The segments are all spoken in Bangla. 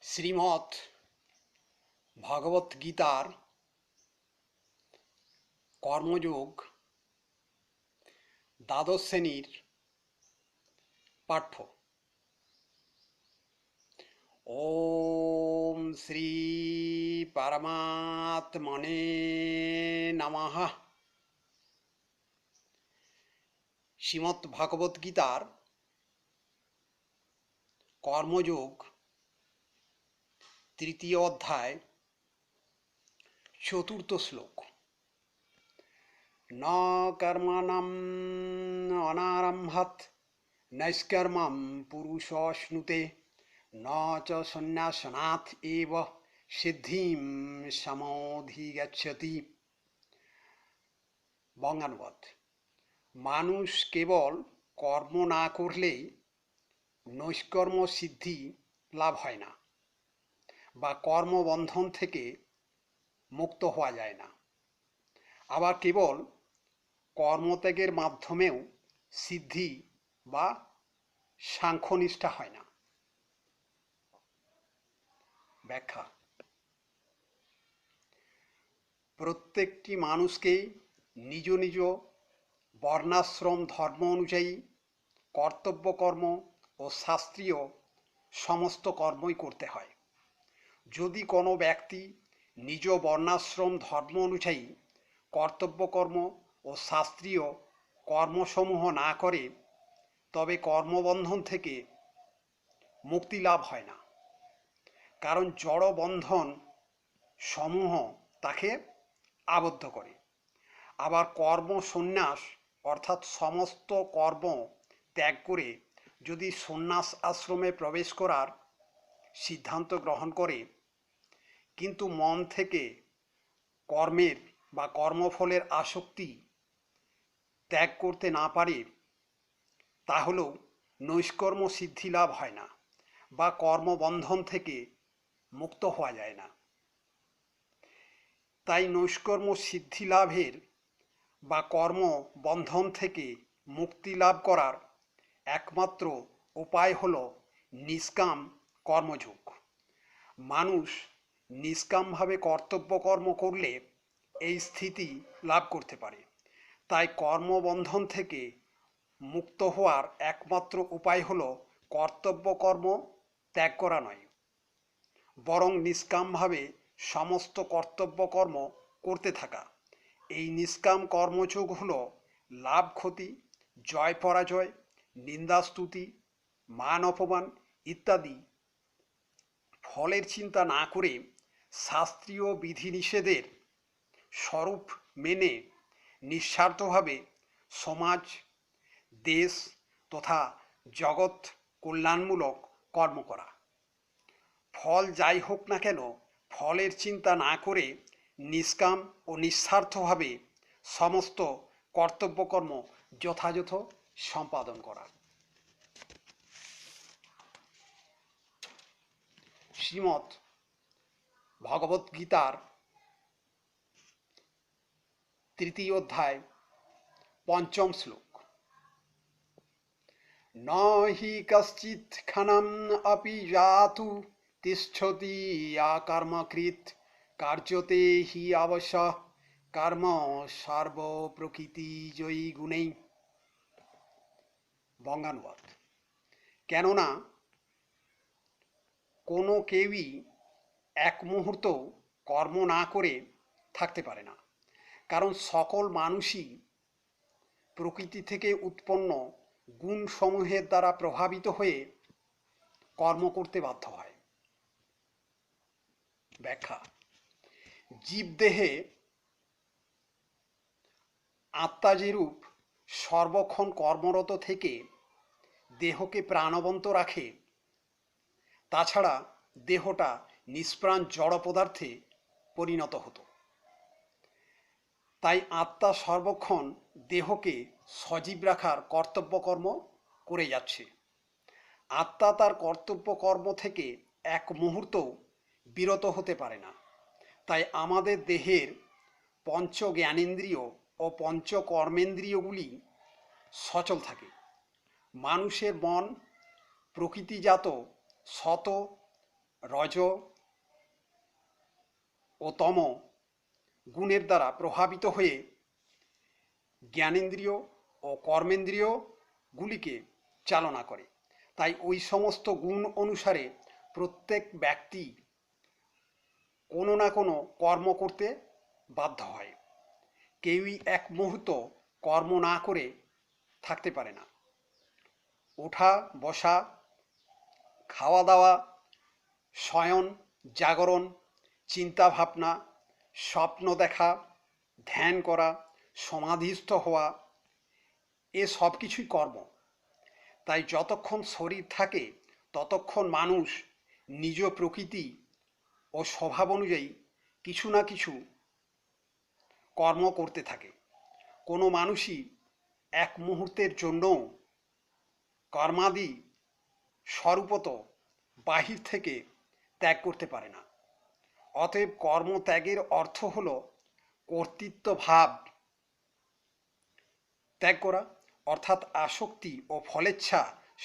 শ্রীমৎ ভগবদ্গীতার কর্মযোগ দ্বাদশ শ্রেণীর পাঠ্য। ওম শ্রী পরমাত্মনে নমঃ। শ্রীমৎ ভগবদ্গীতার কর্মযোগ তৃতীয় অধ্যায় চতুর্থ শ্লোক। ন কর্মণম অনারম্ভাৎ নৈষ্কর্মম পুরুষশ্নুতে ন চ সন্ন্যাসনাৎ এব সিদ্ধিম সমধিগচ্ছতি। বঙ্গানুবাদ: মানুষ কেবল কর্ম না করলেই নৈষ্কর্ম সিদ্ধি লাভ হয় না বা কর্মবন্ধন থেকে মুক্ত হওয়া যায় না। আবার কেবল কর্মত্যাগের মাধ্যমেও সিদ্ধি বা সাংখ্যনিষ্ঠা হয় না। ব্যাখ্যা: প্রত্যেকটি মানুষকেই নিজ নিজ বর্ণাশ্রম ধর্ম অনুযায়ী কর্তব্যকর্ম ও শাস্ত্রীয় সমস্ত কর্মই করতে হয়। যদি কোনো ব্যক্তি নিজ বর্ণাশ্রম ধর্ম অনুযায়ী কর্তব্যকর্ম ও শাস্ত্রীয় কর্মসমূহ না করে তবে কর্মবন্ধন থেকে মুক্তি লাভ হয় না, কারণ জড় বন্ধন সমূহ তাকে আবদ্ধ করে। আবার কর্ম সন্ন্যাস অর্থাৎ সমস্ত কর্ম ত্যাগ করে যদি সন্ন্যাস আশ্রমে প্রবেশ করার সিদ্ধান্ত গ্রহণ করে কিন্তু মন থেকে কর্মের বা কর্মফলের আসক্তি ত্যাগ করতে না পারে, তাহলেও নৈষ্কর্ম সিদ্ধি লাভ হয় না বা কর্মবন্ধন থেকে মুক্ত হওয়া যায় না। তাই নৈষ্কর্ম সিদ্ধি লাভের বা কর্মবন্ধন থেকে মুক্তি লাভ করার একমাত্র উপায় হল নিষ্কাম কর্মযোগ। মানুষ নিষ্কামভাবে কর্তব্যকর্ম করলে এই স্থিতি লাভ করতে পারে। তাই কর্মবন্ধন থেকে মুক্ত হওয়ার একমাত্র উপায় হল কর্তব্যকর্ম ত্যাগ করা নয়, বরং নিষ্কামভাবে সমস্ত কর্তব্যকর্ম করতে থাকা। এই নিষ্কাম কর্মযোগ হল লাভ ক্ষতি, জয় পরাজয়, নিন্দাস্তুতি, মান অপমান ইত্যাদি ফলের চিন্তা না করে শাস্ত্রীয় বিধিনিষেধের স্বরূপ মেনে নিঃস্বার্থভাবে সমাজ, দেশ তথা জগৎ কল্যাণমূলক কর্ম করা। ফল যাই হোক না কেন ফলের চিন্তা না করে নিষ্কাম ও নিঃস্বার্থভাবে সমস্ত কর্তব্যকর্ম যথাযথ সম্পাদন করা। শ্রীমৎ ভগবদ্গীতার তৃতীয় অধ্যায় পঞ্চম শ্লোক। ন হি কশ্চিৎ ক্ষণম অপি জাতু তিষ্ঠতি আকর্মকৃত কার্যতে হি অবশ্য কর্ম সর্বপ্রকৃতিজয়ী গুণেই। বঙ্গানুবাদ: কেননা কোনো কেউই এক মুহূর্ত কর্ম না করে থাকতে পারে না, কারণ সকল মানুষই প্রকৃতি থেকে উৎপন্ন গুণসমূহের দ্বারা প্রভাবিত হয়ে কর্ম করতে বাধ্য হয়। ব্যাখ্যা: জীবদেহে আত্মা যেরূপ সর্বক্ষণ কর্মরত থেকে দেহকে প্রাণবন্ত রাখে, তাছাড়া দেহটা নিষ্প্রাণ জড় পদার্থে পরিণত হতো। তাই আত্মা সর্বক্ষণ দেহকে সজীব রাখার কর্তব্যকর্ম করে যাচ্ছে। আত্মা তার কর্তব্যকর্ম থেকে এক মুহূর্তও বিরত হতে পারে না। তাই আমাদের দেহের পঞ্চ জ্ঞানেন্দ্রিয় ও পঞ্চ কর্মেন্দ্রিয়গুলি সচল থাকে। মানুষের মন প্রকৃতিজাত শত রজ ও তম গুণের দ্বারা প্রভাবিত হয়ে জ্ঞানেন্দ্রিয় ও কর্মেন্দ্রিয়গুলিকে চালনা করে। তাই ওই সমস্ত গুণ অনুসারে প্রত্যেক ব্যক্তি কোনো না কোনো কর্ম করতে বাধ্য হয়। কেউই এক মুহূর্ত কর্ম না করে থাকতে পারে না। ওঠা বসা, খাওয়া দাওয়া, শয়ন জাগরণ, চিন্তা ভাবনা, স্বপ্ন দেখা, ধ্যান করা, সমাধিস্থ হওয়া, এ সব কিছুই কর্ম। তাই যতক্ষণ শরীর থাকে ততক্ষণ মানুষ নিজ প্রকৃতি ও স্বভাব অনুযায়ী কিছু না কিছু কর্ম করতে থাকে। কোনো মানুষই এক মুহূর্তের জন্যও কর্মাদি স্বরূপত বাহির থেকে ত্যাগ করতে পারে না। অতএব কর্মত্যাগের অর্থ হল কর্তৃত্ব ভাব ত্যাগ করা, অর্থাৎ আসক্তি ও ফলেচ্ছা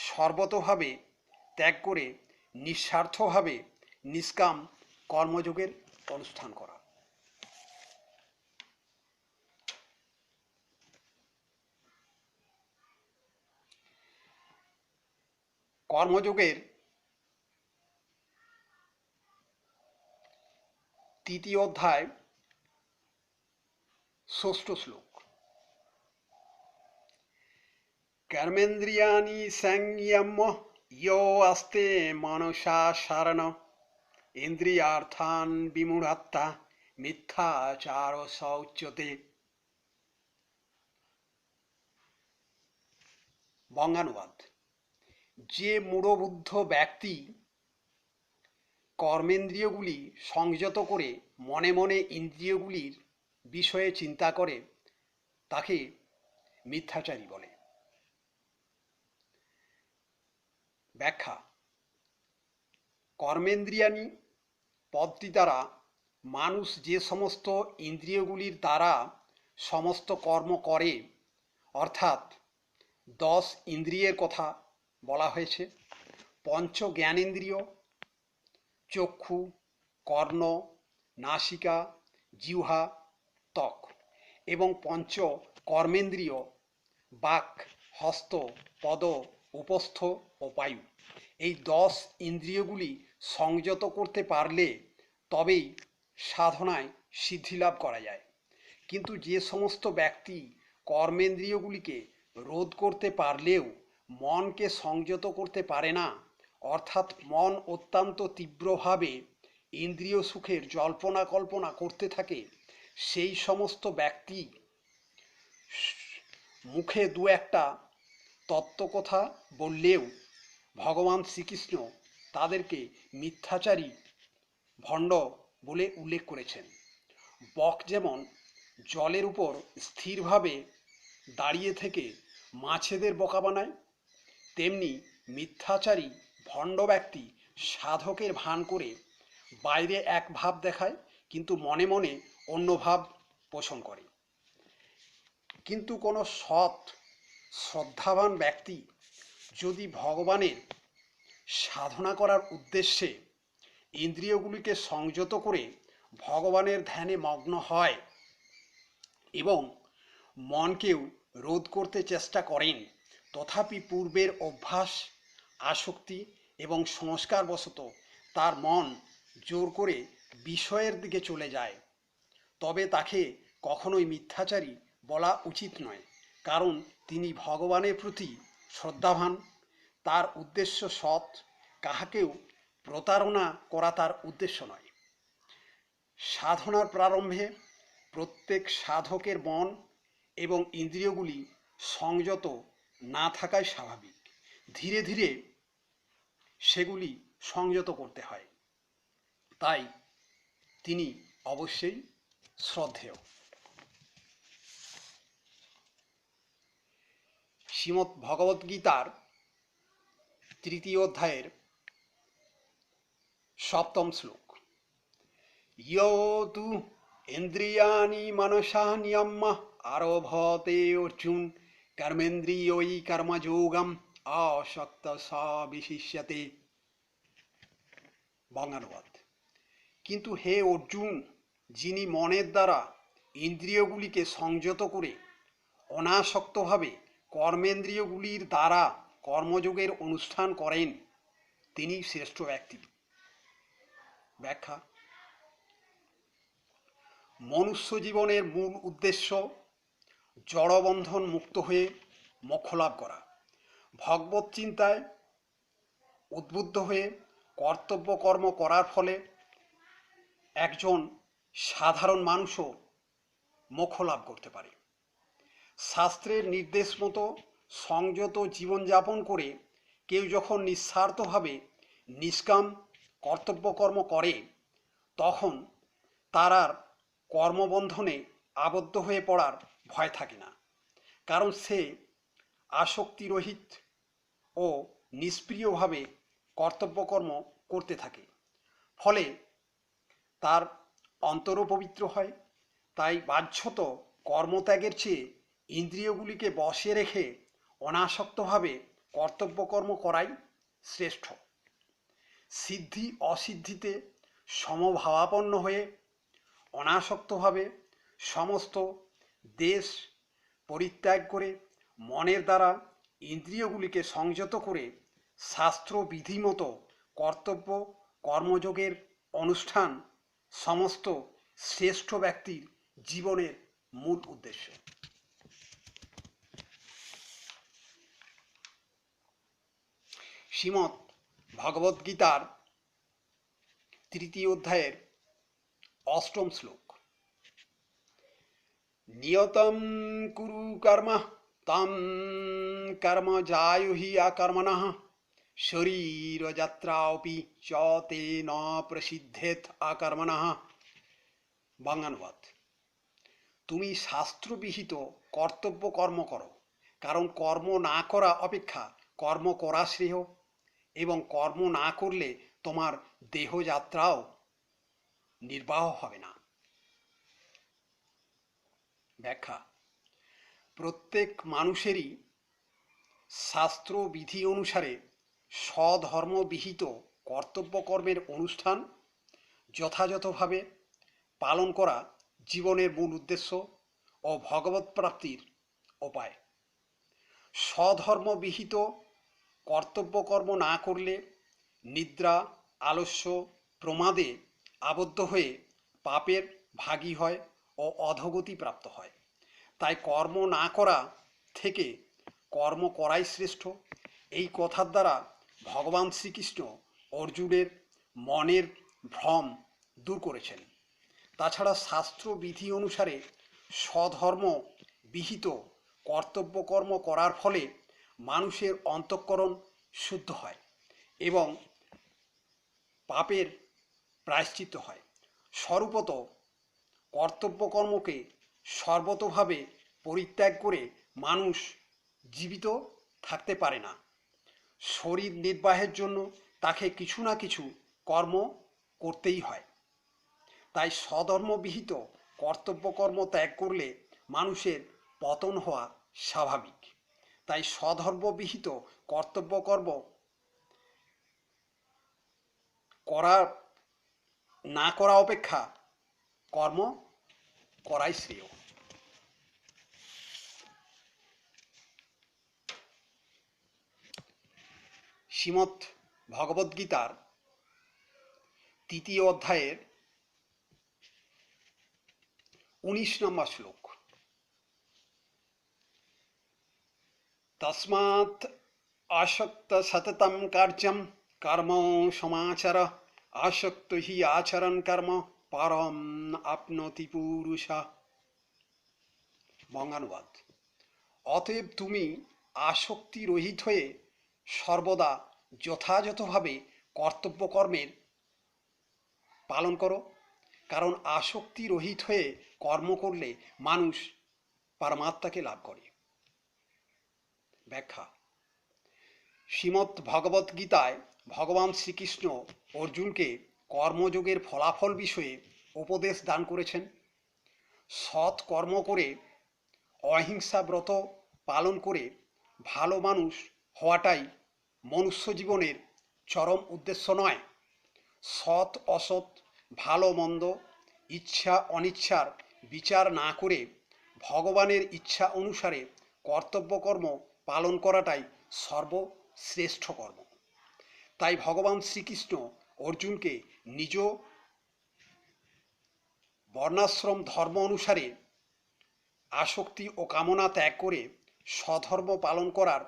সর্বতোভাবে ত্যাগ করে নিঃস্বার্থভাবে নিষ্কাম কর্মযোগের অনুষ্ঠান করা। কর্মযোগের তৃতীয় অধ্যায় 6ষ্ঠ শ্লোক। कर्मेन्द्रियाणि संयम्य यो अस्ते मनसा शरण इन्द्रियार्थान् विमूढात्ता मिथ्याचारो स उच्यते। বঙ্গানুবাদ: যে মূঢ়বুদ্ধ ব্যক্তি কর্মেন্দ্রিয়গুলি সংযত করে মনে মনে ইন্দ্রিয়গুলির বিষয়ে চিন্তা করে তাকে মিথ্যাচারী বলে। ব্যাখ্যা: কর্মেন্দ্রিয়াণি পদটি দ্বারা মানুষ যে সমস্ত ইন্দ্রিয়গুলির দ্বারা সমস্ত কর্ম করে, অর্থাৎ 10 ইন্দ্রিয়ের কথা বলা হয়েছে। পঞ্চ জ্ঞানেন্দ্রিয় চক্ষু, কর্ণ, নাসিকা, জিহ্বা, ত্বক এবং পঞ্চ কর্মেন্দ্রিয় বাক, হস্ত, পদ, উপস্থ ও বায়ু, এই 10 ইন্দ্রিয়গুলি সংযত করতে পারলে তবেই সাধনায় সিদ্ধিলাভ করা যায়। কিন্তু যে সমস্ত ব্যক্তি কর্মেন্দ্রিয়গুলিকে রোধ করতে পারলেও মনকে সংযত করতে পারে না, অর্থাৎ মন অত্যন্ত তীব্রভাবে ইন্দ্রিয় সুখের জল্পনা কল্পনা করতে থাকে, সেই সমস্ত ব্যক্তি মুখে দু একটা তত্ত্বকথা বললেও ভগবান শ্রীকৃষ্ণ তাদেরকে মিথ্যাচারী, ভণ্ড বলে উল্লেখ করেছেন। বক যেমন জলের উপর স্থিরভাবে দাঁড়িয়ে থেকে মাছেদের বোকা বানায়, তেমনি মিথ্যাচারী ভণ্ড ব্যক্তি সাধকের ভান করে বাইরে এক ভাব দেখায় কিন্তু মনে মনে অন্য ভাব পোষণ করে। কিন্তু কোনো সৎ শ্রদ্ধাবান ব্যক্তি যদি ভগবানের সাধনা করার উদ্দেশ্যে ইন্দ্রিয়গুলিকে সংযত করে ভগবানের ধ্যানে মগ্ন হয় এবং মনকেও রোধ করতে চেষ্টা করেন, তথাপি পূর্বের অভ্যাস, আসক্তি এবং সংস্কারবশত তার মন জোর করে বিষয়ের দিকে চলে যায়, তবে তাকে কখনোই মিথ্যাচারী বলা উচিত নয়, কারণ তিনি ভগবানের প্রতি শ্রদ্ধাবান, তার উদ্দেশ্য সৎ, কাহাকেও প্রতারণা করা তার উদ্দেশ্য নয়। সাধনার প্রারম্ভে প্রত্যেক সাধকের মন এবং ইন্দ্রিয়গুলি সংযত না থাকাই স্বাভাবিক। ধীরে ধীরে সেগুলি সংযত করতে হয়, তাই তিনি অবশ্যই শ্রদ্ধেয়। শ্রীমদ্ ভগবদ্গীতার 3য় অধ্যায়ের 7ম শ্লোক। ইয়ো তু ইন্দ্রিয়াণি মনসা নিয়ম্য আরভতে অর্জুন কর্মেন্দ্রিয়ৈ কর্মযোগম আসক্ত স বিশিষ্যতে। বঙ্গানুবাদ। কিন্তু হে অর্জুন, যিনি মনের দ্বারা ইন্দ্রিয়গুলিকে সংযত করে অনাসক্তভাবে কর্মেন্দ্রিয়গুলির দ্বারা কর্মযোগের অনুষ্ঠান করেন, তিনি শ্রেষ্ঠ ব্যক্তি। ব্যাখ্যা: মনুষ্য জীবনের মূল উদ্দেশ্য জড়বন্ধন মুক্ত হয়ে মোক্ষ লাভ করা। ভগবত চিন্তায় উদ্বুদ্ধ হয়ে কর্তব্য কর্ম করার ফলে একজন সাধারণ মানুষও মোক্ষ লাভ করতে পারে। শাস্ত্রের নির্দেশ মতো সংযত জীবনযাপন করে কেউ যখন নিঃস্বার্থভাবে নিষ্কাম কর্তব্যকর্ম করে, তখন তার আর কর্মবন্ধনে আবদ্ধ হয়ে পড়ার ভয় থাকে না, কারণ সে আসক্তিরহিত ও নিষ্প্রিয়ভাবে কর্তব্যকর্ম করতে থাকে। ফলে তার অন্তরও পবিত্র হয়। তাই বাহ্যত কর্মত্যাগের চেয়ে ইন্দ্রিয়গুলিকে বশে রেখে অনাসক্তভাবে কর্তব্যকর্ম করাই শ্রেষ্ঠ। সিদ্ধি অসিদ্ধিতে সমভাবাপন্ন হয়ে অনাসক্তভাবে সমস্ত দেশ পরিত্যাগ করে মনের দ্বারা ইন্দ্রিয়গুলিকে সংযত করে শাস্ত্র বিধিমতো কর্তব্য কর্মযোগের অনুষ্ঠান সমস্ত শ্রেষ্ঠ ব্যক্তির জীবনের মূল উদ্দেশ্য। শ্রীমদ্ ভগবদ্গীতার 3 অধ্যায়ের 8ম শ্লোক: নিয়তম কুরু কর্ম তম কর্ম জায়ুহি আকর্মণঃ শরীর যাত্রাপি চ তে ন প্রসিদ্ধেত আকর্মণঃ। বঙ্গানুবাদ: তুমি শাস্ত্রবিহিত কর্তব্য কর্ম করো, কারণ কর্ম না করা অপেক্ষা কর্ম করা শ্রেয়, এবং কর্ম না করলে তোমার দেহযাত্রাও নির্বাহ হবে না। ব্যাখ্যা: প্রত্যেক মানুষেরই শাস্ত্র বিধি অনুসারে স্বধর্মবিহিত কর্তব্য কর্মের অনুষ্ঠান যথাযথভাবে পালন করা জীবনের মূল উদ্দেশ্য ও ভগবৎ প্রাপ্তির উপায়। স্বধর্মবিহিত কর্তব্যকর্ম না করলে নিদ্রা, আলস্য, প্রমাদে আবদ্ধ হয়ে পাপের ভাগী হয় ও অধোগতি প্রাপ্ত হয়। তাই কর্ম না করা থেকে কর্ম করাই শ্রেষ্ঠ। এই কথার দ্বারা ভগবান শ্রীকৃষ্ণ অর্জুনের মনের ভ্রম দূর করেছেন। তাছাড়া শাস্ত্র বিধি অনুসারে স্বধর্ম বিহিত কর্তব্যকর্ম করার ফলে মানুষের অন্তঃকরণ শুদ্ধ হয় এবং পাপের প্রায়শ্চিত্ত হয়। স্বরূপত কর্তব্যকর্মকে সর্বতোভাবে পরিত্যাগ করে মানুষ জীবিত থাকতে পারে না। শরীর নির্বাহের জন্য তাকে কিছু না কিছু কর্ম করতেই হয়। তাই স্বধর্মবিহিত কর্তব্যকর্ম ত্যাগ করলে মানুষের পতন হওয়া স্বাভাবিক। তাই স্বধর্মবিহিত কর্তব্যকর্ম না করা অপেক্ষা কর্ম করাই শ্রেয়। শ্রীমদ্ ভগবদ্গীতার 3 অধ্যায়ের 19 নম্বর শ্লোক: তস্মাৎ আসক্ত সততম কার্যম কর্ম সমাচর আসক্ত হি আচরণ কর্ম পরম আপনোতি পুরুষা। বঙ্গানুবাদ: অতএব তুমি আসক্তি রহিত হয়ে সর্বদা যথাযথভাবে কর্তব্য কর্মের পালন করো, কারণ আসক্তি রহিত হয়ে কর্ম করলে মানুষ পরমাত্মাকে লাভ করে। ব্যাখ্যা: শ্রীমদ্ ভগবদ্গীতায় ভগবান শ্রীকৃষ্ণ অর্জুনকে কর্মযোগের ফলাফল বিষয়ে উপদেশ দান করেছেন। সৎ কর্ম করে অহিংসা ব্রত পালন করে ভালো মানুষ হওয়াটাই মনুষ্য জীবনের চরম উদ্দেশ্য নয়, সৎ অসৎ, ভালো মন্দ, ইচ্ছা অনিচ্ছার বিচার না করে ভগবানের ইচ্ছা অনুসারে কর্তব্যকর্ম পালন করাটাই সর্বশ্রেষ্ঠ কর্ম। তাই ভগবান শ্রীকৃষ্ণ অর্জুনকে নিজ বর্ণাশ্রম ধর্ম অনুসারে আসক্তি ও কামনা ত্যাগ করে স্বধর্ম পালন করার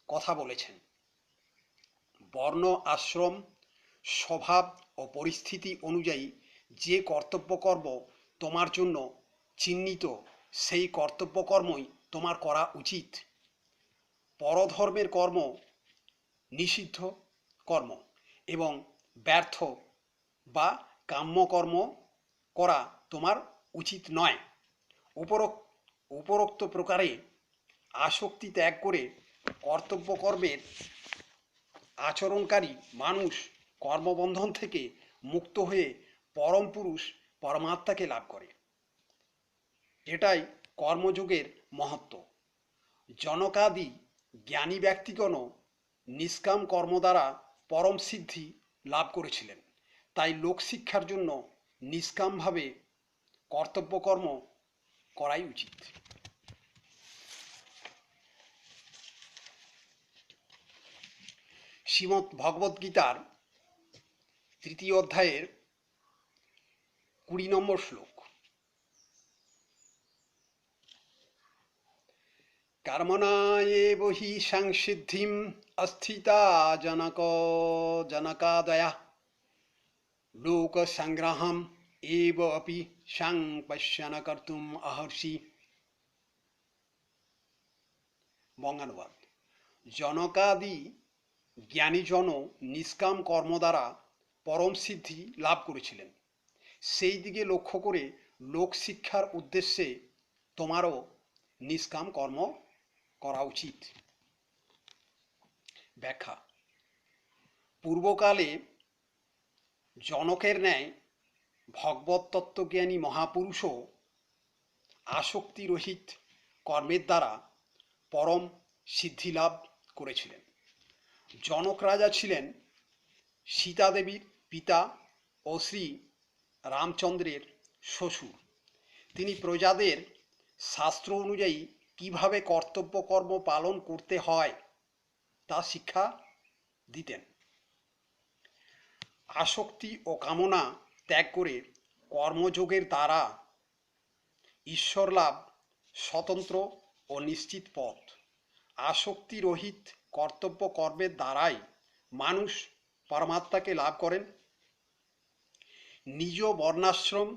কথা বলেছেন। বর্ণ, আশ্রম, স্বভাব ও পরিস্থিতি অনুযায়ী যে কর্তব্যকর্ম তোমার জন্য চিহ্নিত, সেই কর্তব্যকর্মই তোমার করা উচিত। পরধর্মের কর্ম নিষিদ্ধ কর্ম এবং ব্যর্থ বা কাম্যকর্ম করা তোমার উচিত নয়। উপরোক্ত প্রকারে আসক্তি ত্যাগ করে কর্তব্যকর্মের আচরণকারী মানুষ কর্মবন্ধন থেকে মুক্ত হয়ে পরম পুরুষ পরমাত্মাকে লাভ করে। এটাই কর্মযোগের মহত্ব। জনকাদি জ্ঞানী ব্যক্তিগণও নিষ্কাম কর্ম দ্বারা পরম সিদ্ধি লাভ করেছিলেন। তাই লোকশিক্ষার জন্য নিষ্কামভাবে কর্তব্যকর্ম করাই উচিত। শ্রীমদ্ ভগবদ্গীতার 3য় অধ্যায়ের 20 নম্বর শ্লোক। কর্মণা এব হি সংসিদ্ধিম অস্থিতা জনকাদয়ঃ লোক সংগ্রহম এব অপি সংপশ্যন কর্তুম অহর্ষি। বঙ্গানুবাদ: জনকাদি জ্ঞানীজন নিষ্কাম কর্ম দ্বারা পরম সিদ্ধি লাভ করেছিলেন। সেই দিকে লক্ষ্য করে লোকশিক্ষার উদ্দেশ্যে তোমারও নিষ্কাম কর্ম করা উচিত। ব্যাখ্যা: পূর্বকালে জনকের ন্যায় ভগবত তত্ত্বজ্ঞানী মহাপুরুষও আসক্তিরহিত কর্মের দ্বারা পরম সিদ্ধিলাভ করেছিলেন। জনক রাজা ছিলেন সীতা দেবীর পিতা ও শ্রী রামচন্দ্রের শ্বশুর। তিনি প্রজাদের শাস্ত্র অনুযায়ী কিভাবে কর্তব্য কর্ম পালন করতে হয় তা শিক্ষা দিতেন। আসক্তি ও কামনা ত্যাগ করে কর্মযোগের দ্বারা ঈশ্বর লাভ স্বতন্ত্র ও নিশ্চিত পথ। আসক্তি রহিত কর্তব্য কর্মের দ্বারাই মানুষ পরমাত্মাকে লাভ করেন। নিজ বর্ণাশ্রম,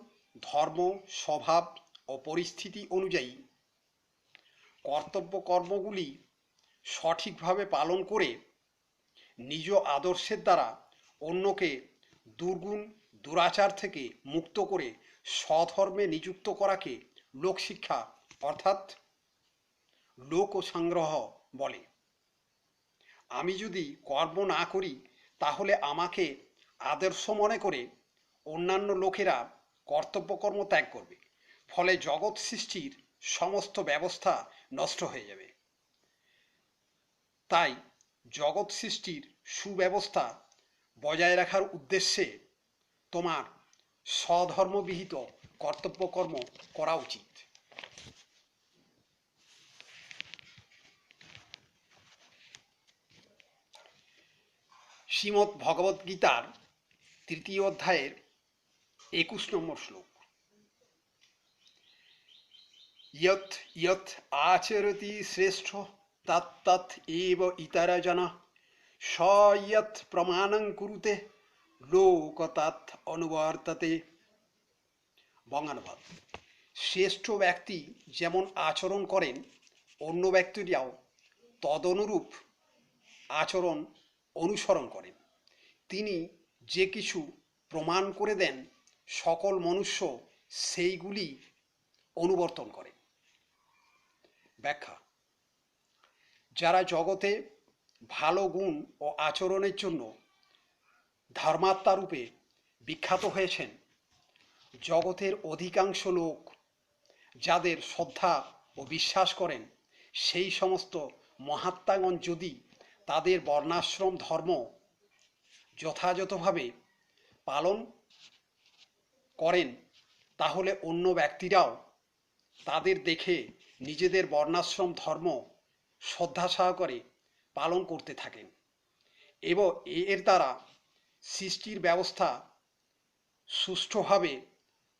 ধর্ম, স্বভাব ও পরিস্থিতি অনুযায়ী কর্তব্য কর্মগুলি সঠিকভাবে পালন করে নিজ আদর্শের দ্বারা অন্যকে দুর্গুণ দুরাচার থেকে মুক্ত করে স্বধর্মে নিযুক্ত করাকে লোকশিক্ষা অর্থাৎ লোক সংগ্রহ বলে। আমি যদি কর্ম না করি তাহলে আমাকে আদর্শ মনে করে অন্যান্য লোকেরা কর্তব্যকর্ম ত্যাগ করবে, ফলে জগৎ সৃষ্টির সমস্ত ব্যবস্থা নষ্ট হয়ে যাবে। তাই জগৎ সৃষ্টির সুব্যবস্থা বজায় রাখার উদ্দেশ্যে তোমার স্বধর্মবিহিত কর্তব্যকর্ম করা উচিত। শ্রীমদ্ ভগবদ্গীতার 3য় অধ্যায়ের 21 নম্বর শ্লোক। ইয়ৎ ইয়ৎ আচরতি শ্রেষ্ঠ তত্তৎ এব ইতর জনঃ স ইয়ৎ প্রমাণং কুরুতে লোক তৎ অনুবর্ততে। বঙ্গানুবাদ: শ্রেষ্ঠ ব্যক্তি যেমন আচরণ করেন অন্য ব্যক্তিরাও তদনুরূপ আচরণ অনুসরণ করেন। তিনি যে কিছু প্রমাণ করে দেন সকল মনুষ্য সেইগুলি অনুবর্তন করে। ব্যাখ্যা: যারা জগতে ভালো গুণ ও আচরণের জন্য ধর্মাত্মা রূপে বিখ্যাত হয়েছেন, জগতের অধিকাংশ লোক যাদের শ্রদ্ধা ও বিশ্বাস করেন, সেই সমস্ত মহাত্মাগণ যদি তাদের বর্ণাশ্রম ধর্ম যথাযথভাবে পালন করেন, তাহলে অন্য ব্যক্তিরাও তাদের দেখে নিজেদের বর্ণাশ্রম ধর্ম শ্রদ্ধা সহকারে পালন করতে থাকেন এবং এর দ্বারা সৃষ্টির ব্যবস্থা সুষ্ঠুভাবে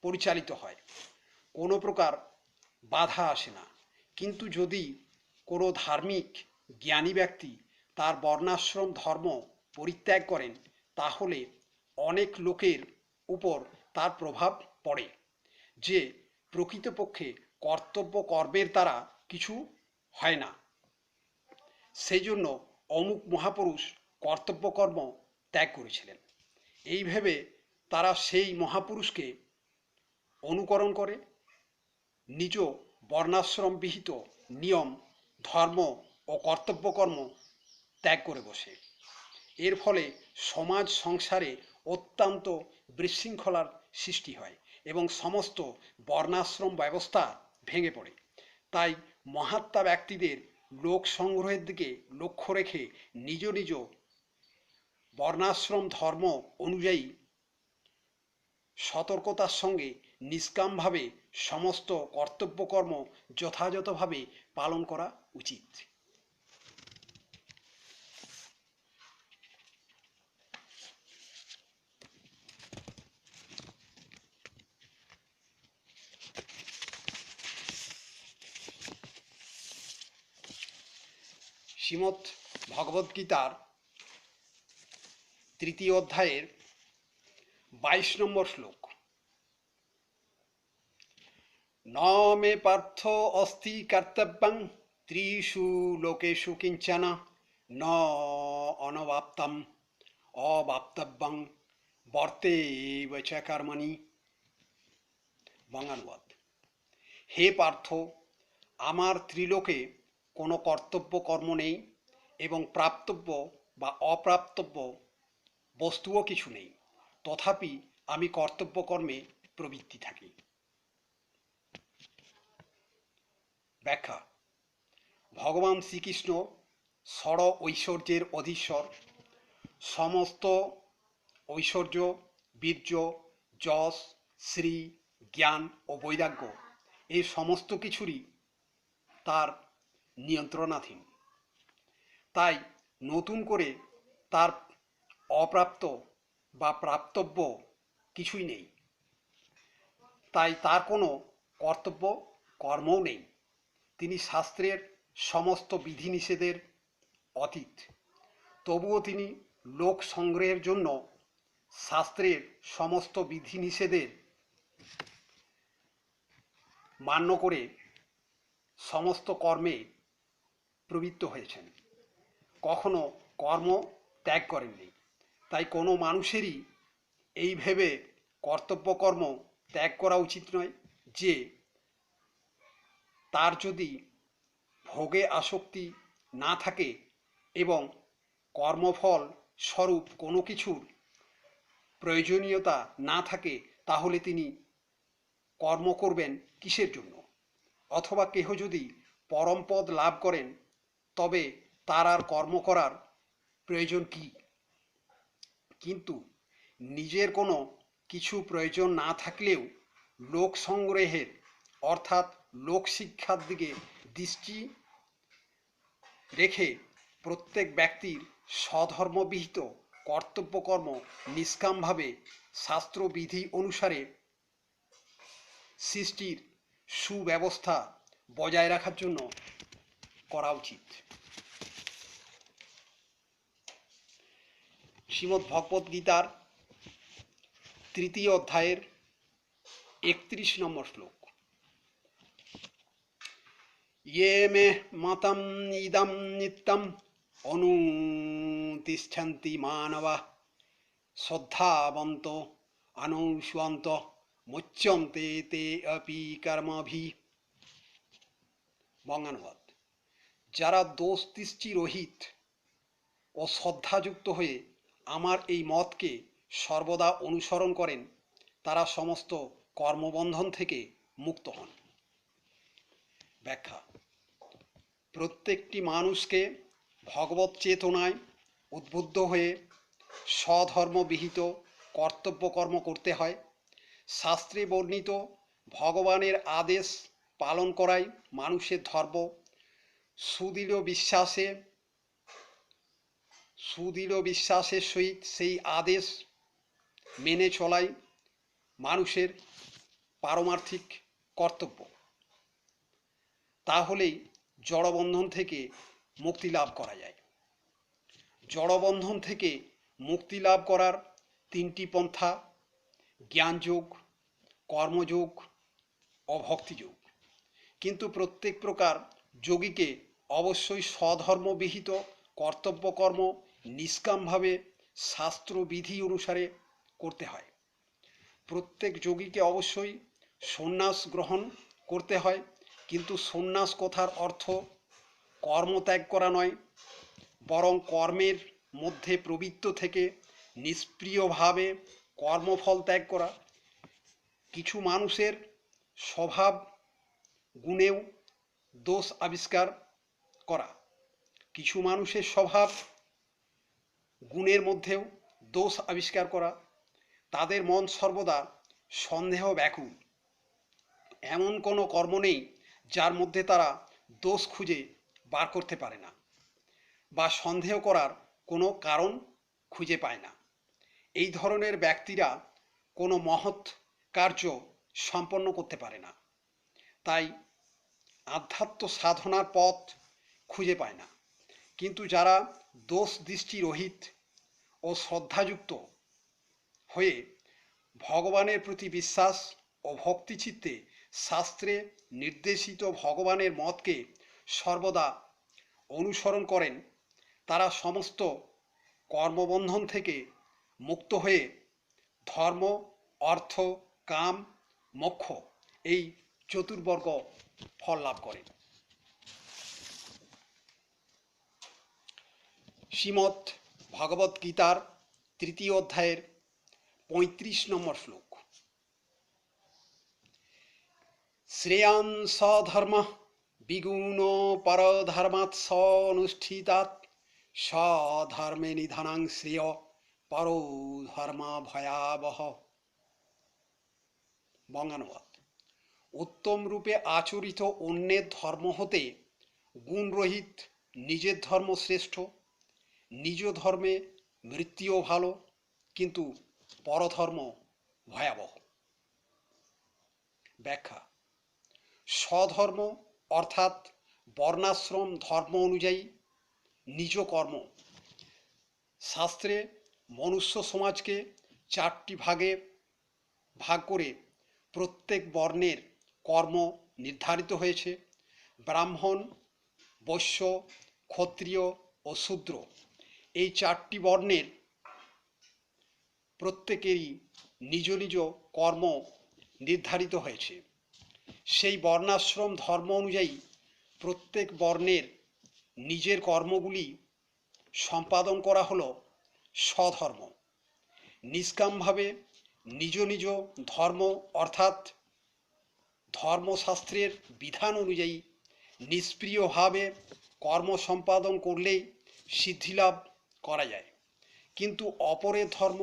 পরিচালিত হয়, কোনো প্রকার বাধা আসে না। কিন্তু যদি কোনো ধার্মিক জ্ঞানী ব্যক্তি তার বর্ণাশ্রম ধর্ম পরিত্যাগ করেন, তাহলে অনেক লোকের উপর তার প্রভাব পড়ে যে প্রকৃতপক্ষে কর্তব্য কর্মের দ্বারা কিছু হয় না। সেই জন্য অমুক মহাপুরুষ কর্তব্যকর্ম ত্যাগ করেছিলেন, এই ভেবে তারা সেই মহাপুরুষকে অনুকরণ করে নিজ বর্ণাশ্রম বিহিত নিয়ম ধর্ম ও কর্তব্যকর্ম ত্যাগ করে বসে। এর ফলে সমাজ সংসারে অত্যন্ত বিশৃঙ্খলার সৃষ্টি হয় এবং সমস্ত বর্ণাশ্রম ব্যবস্থা ভেঙে পড়ে। তাই মহাত্মা ব্যক্তিদের লোক সংগ্রহের দিকে লক্ষ্য রেখে নিজ নিজ বর্ণাশ্রম ধর্ম অনুযায়ী সতর্কতার সঙ্গে নিষ্কামভাবে সমস্ত কর্তব্যকর্ম যথাযথভাবে পালন করা উচিত। শ্রীমদ্ ভগবদ্গীতার 3য় অধ্যায়ের 22 নম্বর শ্লোক। ন মে পার্থ অস্তি কর্তব্যং ত্রিষু লোকেষু কিঞ্চন ন অনবাপ্তম অবাপ্তব্যং বর্তেব চ কর্মণি। বাংলানুবাদ: হে পার্থ, আমার ত্রিলোকে কোনো কর্তব্য কর্ম নেই এবং প্রাপ্তব্য বা অপ্রাপ্তব্য বস্তুও কিছু নেই, তথাপি আমি কর্তব্য কর্মে প্রবৃত্তি থাকি। ব্যাখ্যা: ভগবান শ্রীকৃষ্ণ ষড় ঐশ্বর্যের অধীশ্বর। সমস্ত ঐশ্বর্য, বীর্য, যশ, শ্রী, জ্ঞান ও বৈরাগ্য এই সমস্ত কিছুরই তার নিয়ন্ত্রণাধীন। তাই নতুন করে তার অপ্রাপ্ত বা প্রাপ্তব্য কিছুই নেই, তাই তার কোনো কর্তব্য কর্মও নেই। তিনি শাস্ত্রের সমস্ত বিধিনিষেধের অতীত, তবুও তিনি লোক সংগ্রহের জন্য শাস্ত্রের সমস্ত বিধিনিষেধের মান্য করে সমস্ত কর্মে প্রবৃত্ত হয়েছেন, কখনো কর্ম ত্যাগ করেননি। তাই কোনো মানুষেরই এই ভেবে কর্তব্যকর্ম ত্যাগ করা উচিত নয় যে তার যদি ভোগে আসক্তি না থাকে এবং কর্মফল স্বরূপ কোনো কিছুর প্রয়োজনীয়তা না থাকে, তাহলে তিনি কর্ম করবেন কিসের জন্য? অথবা কেহ যদি পরমপদ লাভ করেন, তবে তার আর কর্ম করার প্রয়োজন কি? কিন্তু নিজের কোনো কিছু প্রয়োজন না থাকলেও লোক সংগ্রহের অর্থাৎ লোক শিক্ষার দিকে দৃষ্টি রেখে প্রত্যেক ব্যক্তির স্বধর্মবিহিত কর্তব্যকর্ম নিষ্কামভাবে শাস্ত্রবিধি অনুসারে সৃষ্টির সুব্যবস্থা বজায় রাখার জন্য করা উচিত। শ্রীমদ্ ভগবদ্গীতার 3য় অধ্যায়ের 31 নম্বর শ্লোক। ये मे मतम इदं नित्यम् अनुतिष्ठन्ति मानवा श्रद्धावन्तो अनुष्वन्तो मुच्यन्ते ते अपि कर्मभिः। বঙ্গানুবাদ: যারা দোষ দৃষ্টি রহিত ও শ্রদ্ধাযুক্ত হয়ে আমার এই মতকে সর্বদা অনুসরণ করেন, তারা সমস্ত কর্মবন্ধন থেকে মুক্ত হন। ব্যাখ্যা: প্রত্যেকটি মানুষকে ভগবৎ চেতনায় উদ্বুদ্ধ হয়ে স্বধর্মবিহিত কর্তব্যকর্ম করতে হয়। শাস্ত্রে বর্ণিত ভগবানের আদেশ পালন করাই মানুষের ধর্ম। সুদৃঢ় বিশ্বাসে বিশ্বাসের সহিত সেই আদেশ মেনে চলাই মানুষের পারমার্থিক কর্তব্য। তাহলেই জড়বন্ধন থেকে মুক্তি লাভ করা যায়। জড়বন্ধন থেকে মুক্তি লাভ করার তিনটি পন্থা: জ্ঞানযোগ, কর্মযোগ ও ভক্তিযোগ। কিন্তু প্রত্যেক প্রকার যোগীকে অবশ্যই স্বধর্মবিহিত কর্তব্যকর্ম নিষ্কামভাবে শাস্ত্রবিধি অনুসারে করতে হয়। প্রত্যেক যোগীকে অবশ্যই সন্ন্যাস গ্রহণ করতে হয়, কিন্তু সন্ন্যাস কথার অর্থ কর্মত্যাগ করা নয়, বরং কর্মের মধ্যে প্রবৃত্ত থেকে নিষ্ক্রিয়ভাবে কর্মফল ত্যাগ করা। কিছু মানুষের স্বভাব গুণেও দোষ আবিষ্কার করা, কিছু মানুষের স্বভাব গুণের মধ্যেও দোষ আবিষ্কার করা। তাদের মন সর্বদা সন্দেহ ব্যাকুল। এমন কোনো কর্ম নেই যার মধ্যে তারা দোষ খুঁজে বার করতে পারে না বা সন্দেহ করার কোনো কারণ খুঁজে পায় না। এই ধরনের ব্যক্তিরা কোনো মহৎ কার্য সম্পন্ন করতে পারে না, তাই আধ্যাত্ম সাধনার পথ খুঁজে পায় না। কিন্তু যারা দোষ দৃষ্টি রহিত ও শ্রদ্ধাযুক্ত হয়ে ভগবানের প্রতি বিশ্বাস ও ভক্তিচিত্তে শাস্ত্রে নির্দেশিত ভগবানের মতকে সর্বদা অনুসরণ করেন, তারা সমস্ত কর্মবন্ধন থেকে মুক্ত হয়ে ধর্ম, অর্থ, কাম, মোক্ষ এই চতুর্বর্গ ফল লাভ করেন। শ্রীমদ্ ভগবদ্ গীতার 3 অধ্যায়ের 35 নম্বর শ্লোক। শ্রেয়ান সধর্ম বিগুণ পরধর্মাৎ অনুষ্ঠিতাৎ স্বধর্মে নিধনাং শ্রেয় পরো ধর্ম ভয়াবহ। বঙ্গানুবাদ: উত্তম রূপে আচরিত অন্যের ধর্ম হতে গুণরহিত নিজের ধর্ম শ্রেষ্ঠ। নিজ ধর্মে মৃত্যুও ভালো, কিন্তু পরধর্ম ভয়াবহ। ব্যাখ্যা: স্বধর্ম অর্থাৎ বর্ণাশ্রম ধর্ম অনুযায়ী নিজ কর্ম। শাস্ত্রে মনুষ্য সমাজকে 4টি ভাগে ভাগ করে প্রত্যেক বর্ণের কর্ম নির্ধারিত হয়েছে। ব্রাহ্মণ, বৈশ্য, ক্ষত্রিয় ও শূদ্র এই 4টি বর্ণের প্রত্যেকেরই নিজ নিজ কর্ম নির্ধারিত হয়েছে। সেই বর্ণাশ্রম ধর্ম অনুযায়ী প্রত্যেক বর্ণের নিজের কর্মগুলি সম্পাদন করা হলো স্বধর্ম। নিষ্কামভাবে নিজ নিজ ধর্ম অর্থাৎ ধর্মশাস্ত্রের বিধান অনুযায়ী নিষ্ক্রিয়ভাবে কর্ম সম্পাদন করলেই সিদ্ধিলাভ করা যায়। কিন্তু অপরের ধর্ম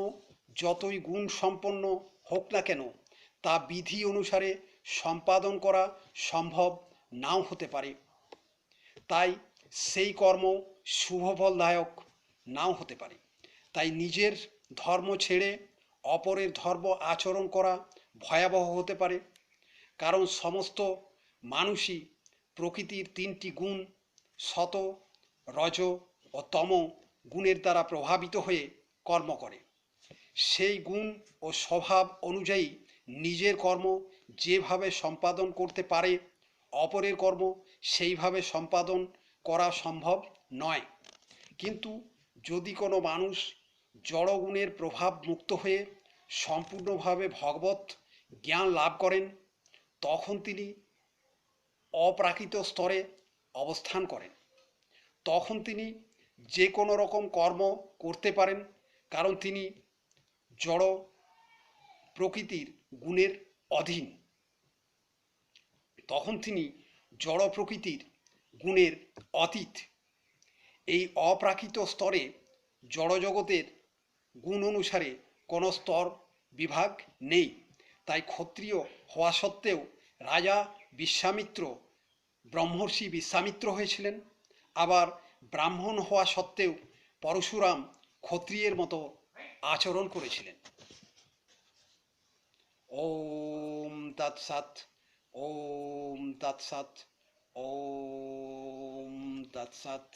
যতই গুণ সম্পন্ন হোক না কেন, তা বিধি অনুসারে সম্পাদন করা সম্ভব নাও হতে পারে। তাই সেই কর্ম শুভফলদায়ক নাও হতে পারে। তাই নিজের ধর্ম ছেড়ে অপরের ধর্ম আচরণ করা ভয়াবহ হতে পারে। কারণ সমস্ত মানুষই প্রকৃতির 3টি গুণ সত, রজ ও তম গুণের দ্বারা প্রভাবিত হয়ে কর্ম করে। সেই গুণ ও স্বভাব অনুযায়ী নিজের কর্ম যেভাবে সম্পাদন করতে পারে, অপরের কর্ম সেইভাবে সম্পাদন করা সম্ভব নয়। কিন্তু যদি কোনো মানুষ জড়গুণের প্রভাব মুক্ত হয়ে সম্পূর্ণভাবে ভগবত জ্ঞান লাভ করেন, তখন তিনি অপ্রাকৃত স্তরে অবস্থান করেন। তখন তিনি যে কোনো রকম কর্ম করতে পারেন, কারণ তিনি জড় প্রকৃতির গুণের অধীন। তখন তিনি জড় প্রকৃতির গুণের অতীত। এই অপ্রাকৃত স্তরে জড়জগতের গুণ অনুসারে কোনো স্তর বিভাগ নেই। তাই ক্ষত্রিয় হওয়া সত্ত্বেও রাজা বিশ্বামিত্র ব্রহ্মর্ষি বিশ্বামিত্র হয়েছিলেন, আবার ব্রাহ্মণ হওয়া সত্ত্বেও পরশুরাম ক্ষত্রিয়ের মতো আচরণ করেছিলেন। ওম তৎসৎ, ওম তৎসৎ, ওম তৎসৎ।